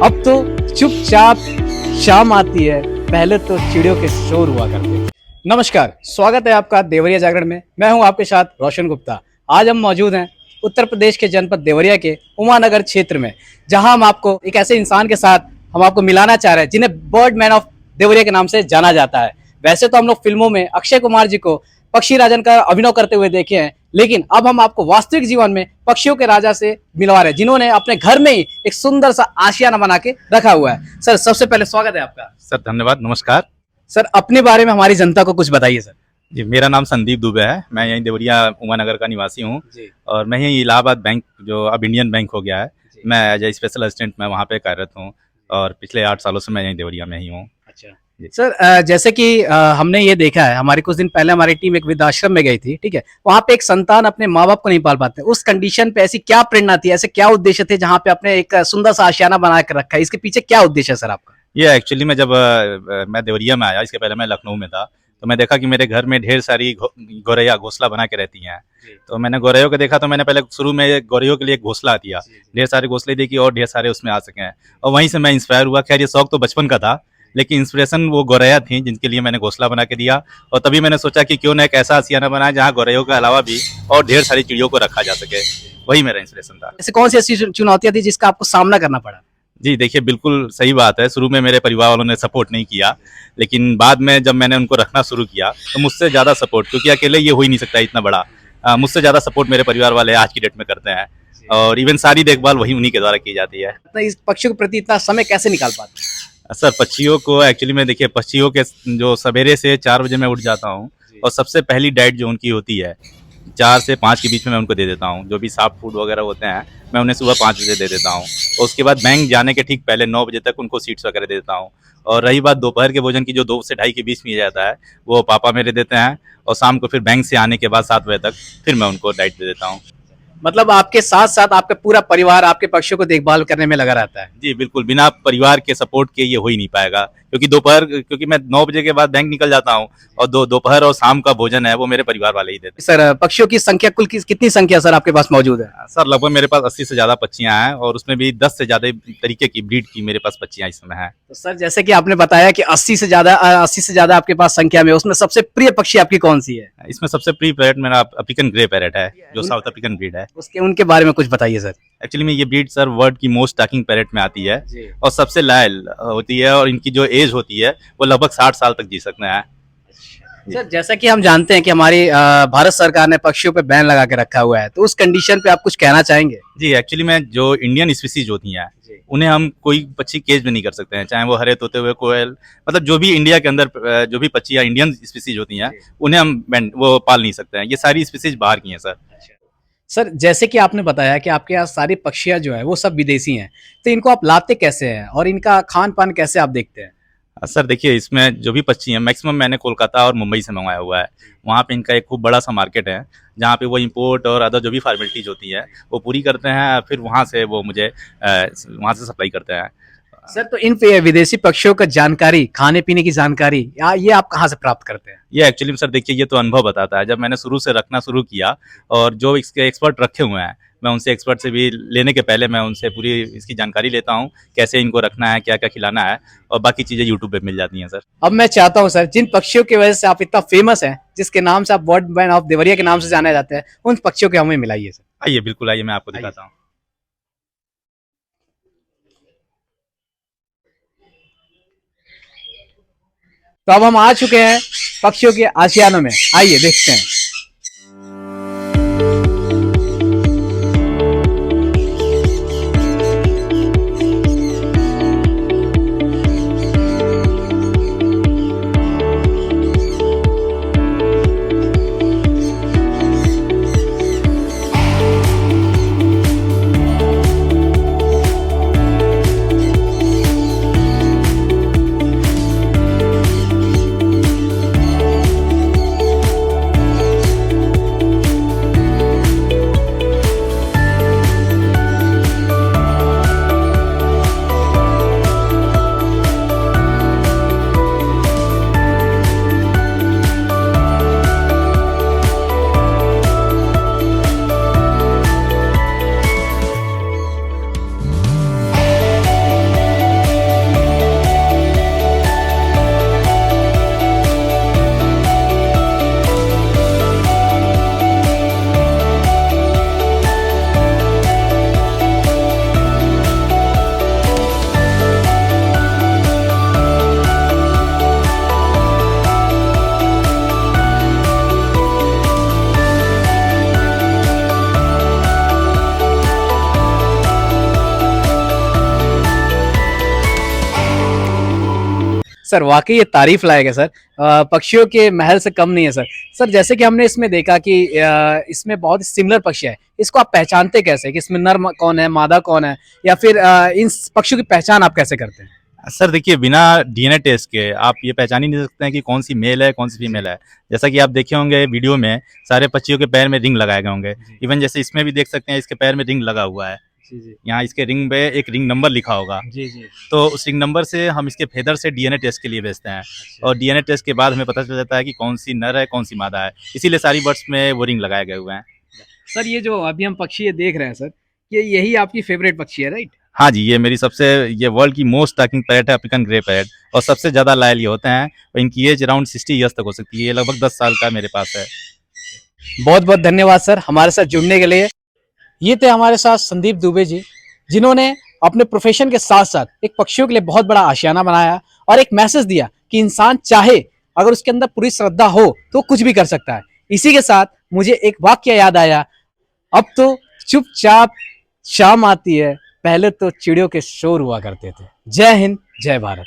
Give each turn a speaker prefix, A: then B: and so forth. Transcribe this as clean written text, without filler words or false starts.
A: अब तो चुपचाप शाम आती है, पहले तो चिड़ियों के शोर हुआ करते। नमस्कार, स्वागत है आपका देवरिया जागरण में। मैं हूं आपके साथ रोशन गुप्ता। आज हम मौजूद हैं उत्तर प्रदेश के जनपद देवरिया के उमानगर क्षेत्र में, जहां हम आपको एक ऐसे इंसान के साथ हम आपको मिलाना चाह रहे हैं जिन्हें बर्ड मैन ऑफ देवरिया के नाम से जाना जाता है। वैसे तो हम लोग फिल्मों में अक्षय कुमार जी को पक्षी राजन का अभिनय करते हुए देखे हैं, लेकिन अब हम आपको वास्तविक जीवन में पक्षियों के राजा से मिलवा रहे हैं, जिन्होंने अपने घर में ही एक सुंदर सा आशियाना बना के रखा हुआ है। सर, सबसे पहले स्वागत है आपका।
B: सर धन्यवाद, नमस्कार।
A: सर, अपने बारे में हमारी जनता को कुछ बताइए सर।
B: जी, मेरा नाम संदीप दुबे है। मैं यहीं देवरिया उमानगर का निवासी हूँ और मैं यहीं इलाहाबाद बैंक, जो अब इंडियन बैंक हो गया है, मैं एज ए स्पेशल असिस्टेंट मैं वहाँ पे कार्यरत हूँ और पिछले 8 सालों से मैं यहीं देवरिया में ही हूँ।
A: अच्छा सर, जैसे कि हमने ये देखा है, हमारी कुछ दिन पहले हमारी टीम एक वृद्धाश्रम में गई थी, ठीक है। वहाँ पे एक संतान अपने माँ बाप को नहीं पाल पाते, उस कंडीशन पे ऐसी क्या प्रेरणा थी, ऐसे क्या उद्देश्य थे जहाँ पे आपने एक सुंदर सा आशियाना बना कर रखा है? इसके पीछे क्या उद्देश्य है सर आपका?
B: ये एक्चुअली मैं जब मैं देवरिया में आया, इसके पहले मैं लखनऊ में था, तो मैं देखा कि मेरे घर में ढेर सारी गौरैया घोंसला बना के रहती हैं। तो मैंने गौरैयों को देखा, तो मैंने पहले शुरू में गौरैयों के लिए एक घोंसला दिया, ढेर सारे घोंसले देखी और ढेर सारे उसमें आ सके, और वहीं से मैं इंस्पायर हुआ। खैर ये शौक तो बचपन का था, लेकिन इंस्पिरेशन वो गौरैया थी जिनके लिए मैंने घोंसला बना के दिया। और तभी मैंने सोचा कि क्यों ना एक ऐसा आशियाना बनाए जहाँ गौरैयों के अलावा भी और ढेर सारी चिड़ियों को रखा जा सके। वही मेरा इंस्पिरेशन था।
A: ऐसे कौन सी ऐसी चुनौतियां थी जिसका आपको सामना करना पड़ा?
B: जी देखिए, बिल्कुल सही बात है। शुरू में मेरे परिवार वालों ने सपोर्ट नहीं किया, लेकिन बाद में जब मैंने उनको रखना शुरू किया तो मुझसे ज़्यादा सपोर्ट, क्योंकि अकेले ये हो ही नहीं सकता इतना बड़ा, मुझसे ज़्यादा सपोर्ट मेरे परिवार वाले आज की डेट में करते हैं और इवन सारी देखभाल वही उन्हीं के द्वारा की जाती है।
A: तो इस पक्षियों के प्रति इतना समय कैसे निकाल पाते?
B: सर पक्षियों को एक्चुअली में देखिए, पक्षियों के जो सवेरे से 4 बजे मैं उठ जाता हूँ और सबसे पहली डाइट जो उनकी होती है 4 से 5 के बीच में मैं उनको दे देता हूँ। जो भी सॉफ्ट फूड वगैरह होते हैं मैं उन्हें सुबह 5 बजे दे देता हूँ और उसके बाद बैंक जाने के ठीक पहले 9 बजे तक उनको सीड्स वगैरह दे देता हूँ। और रही बात दोपहर के भोजन की, जो 2 से ढाई के बीच में जाता है, वो पापा मेरे देते हैं और शाम को फिर बैंक से आने के बाद 7 बजे तक फिर मैं उनको डाइट दे देता हूँ।
A: मतलब आपके साथ साथ आपका पूरा परिवार आपके पक्षियों को देखभाल करने में लगा रहता है?
B: जी बिल्कुल, बिना परिवार के सपोर्ट के ये हो ही नहीं पाएगा, क्योंकि मैं 9 बजे के बाद बैंक निकल जाता हूँ और दोपहर और शाम का भोजन है वो मेरे परिवार वाले ही देते हैं।
A: सर, पक्षियों की संख्या कुल कितनी संख्या सर आपके पास मौजूद है?
B: सर लगभग मेरे पास 80 से ज़्यादा पक्षियाँ हैं और उसमें भी 10 से ज़्यादा तरीके की ब्रीड की मेरे पास पक्षियाँ इस समय हैं।
A: तो सर, जैसे कि आपने बताया कि 80 से ज्यादा आपके पास संख्या में, उसमें सबसे प्रिय पक्षी आपकी कौन सी है?
B: इसमें सबसे प्रिय पैरेट मेरा अफ्रीकन ग्रे पैरेट है, जो साउथ अफ्रीकन ब्रीड है।
A: उनके बारे में कुछ बताइए सर।
B: एक्चुअली में ये ब्रीड सर वर्ल्ड की मोस्ट टॉकिंग पैरेट में आती है और सबसे लॉयल होती है और इनकी जो एज होती है वो लगभग 60 साल तक जी सकते हैं।
A: सर, जैसा कि हम जानते हैं कि हमारी भारत सरकार ने पक्षियों पे बैन लगा के रखा हुआ है, तो उस कंडीशन पे आप कुछ कहना चाहेंगे?
B: जी एक्चुअली में जो इंडियन स्पीसीज होती हैं उन्हें हम कोई पक्षी केज में नहीं कर सकते हैं, चाहे वो हरे तोते हुए, कोयल, मतलब जो भी इंडिया के अंदर जो भी पक्षी या इंडियन स्पीसीज होती हैं उन्हें हम वो पाल नहीं सकते हैं। ये सारी स्पीसीज बाहर की हैं सर।
A: सर, जैसे कि आपने बताया कि आपके यहाँ सारी पक्षियाँ जो है वो सब विदेशी हैं, तो इनको आप लाते कैसे हैं और इनका खान पान कैसे आप देखते हैं?
B: सर देखिए, इसमें जो भी पक्षी हैं मैक्सिमम मैंने कोलकाता और मुंबई से मंगवाया हुआ है। वहाँ पे इनका एक खूब बड़ा सा मार्केट है जहाँ पे वो इंपोर्ट और अदर जो भी फॉर्मेलिटीज होती है वो पूरी करते हैं, फिर वहाँ से वो मुझे वहाँ से सप्लाई करते हैं।
A: सर, तो इन विदेशी पक्षियों का जानकारी, खाने पीने की जानकारी ये आप कहाँ से प्राप्त करते हैं?
B: ये एक्चुअली सर देखिए, ये तो अनुभव बताता है। जब मैंने शुरू से रखना शुरू किया और जो इसके एक्सपर्ट रखे हुए हैं, मैं उनसे एक्सपर्ट से भी लेने के पहले मैं उनसे पूरी इसकी जानकारी लेता हूँ, कैसे इनको रखना है, क्या क्या खिलाना है, और बाकी चीज़ें यूट्यूब पे मिल जाती हैं सर।
A: अब मैं चाहता हूँ सर, जिन पक्षियों की वजह से आप इतना फेमस हैं, जिसके नाम से आप बर्ड मैन ऑफ देवरिया के नाम से जाने जाते हैं, उन पक्षियों के हमें मिलाइए सर।
B: आइए, बिल्कुल आइए, मैं आपको दिखाता हूँ।
A: तो अब हम आ चुके हैं पक्षियों के आशियानों में, आइए देखते हैं। सर वाकई ये तारीफ लायक है सर। पक्षियों के महल से कम नहीं है सर। सर जैसे कि हमने इसमें देखा कि इसमें बहुत ही सिमिलर पक्षी है, इसको आप पहचानते कैसे कि इसमें नर कौन है, मादा कौन है, या फिर इन पक्षियों की पहचान आप कैसे करते हैं?
B: सर देखिए, बिना डीएनए टेस्ट के आप ये पहचान ही नहीं सकते हैं कि कौन सी मेल है कौन सी फीमेल है। जैसा कि आप देखे होंगे वीडियो में, सारे पक्षियों के पैर में रिंग लगाए गए होंगे। इवन जैसे इसमें भी देख सकते हैं, इसके पैर में रिंग लगा हुआ है।
A: जी जी
B: यहाँ इसके रिंग पे एक रिंग नंबर लिखा होगा।
A: जी जी।
B: तो उस रिंग नंबर से हम इसके फेदर से डीएनए टेस्ट के लिए भेजते हैं, और डीएनए टेस्ट के बाद हमें पता चल जाता है कि कौन सी नर है कौन सी मादा है। इसीलिए सारी बर्ड्स में वो रिंग लगाए गए हुए हैं।
A: सर ये जो अभी हम पक्षी ये देख रहे हैं सर, ये यही आपकी फेवरेट पक्षी है राइट?
B: हाँ जी, ये वर्ल्ड की मोस्ट टाकिंग पैरेट है, अफ्रीकन ग्रे पैरेट, और सबसे ज़्यादा लायल ये होते हैं। और इनकी एज अराउंड 60 ईयर्स तक हो सकती है। ये लगभग 10 साल का मेरे पास है।
A: बहुत बहुत धन्यवाद सर हमारे साथ जुड़ने के लिए। ये थे हमारे साथ संदीप दुबे जी, जिन्होंने अपने प्रोफेशन के साथ साथ एक पक्षियों के लिए बहुत बड़ा आशियाना बनाया और एक मैसेज दिया कि इंसान चाहे, अगर उसके अंदर पूरी श्रद्धा हो तो कुछ भी कर सकता है। इसी के साथ मुझे एक वाक्य याद आया, अब तो चुपचाप शाम आती है, पहले तो चिड़ियों के शोर हुआ करते थे। जय हिंद, जय भारत।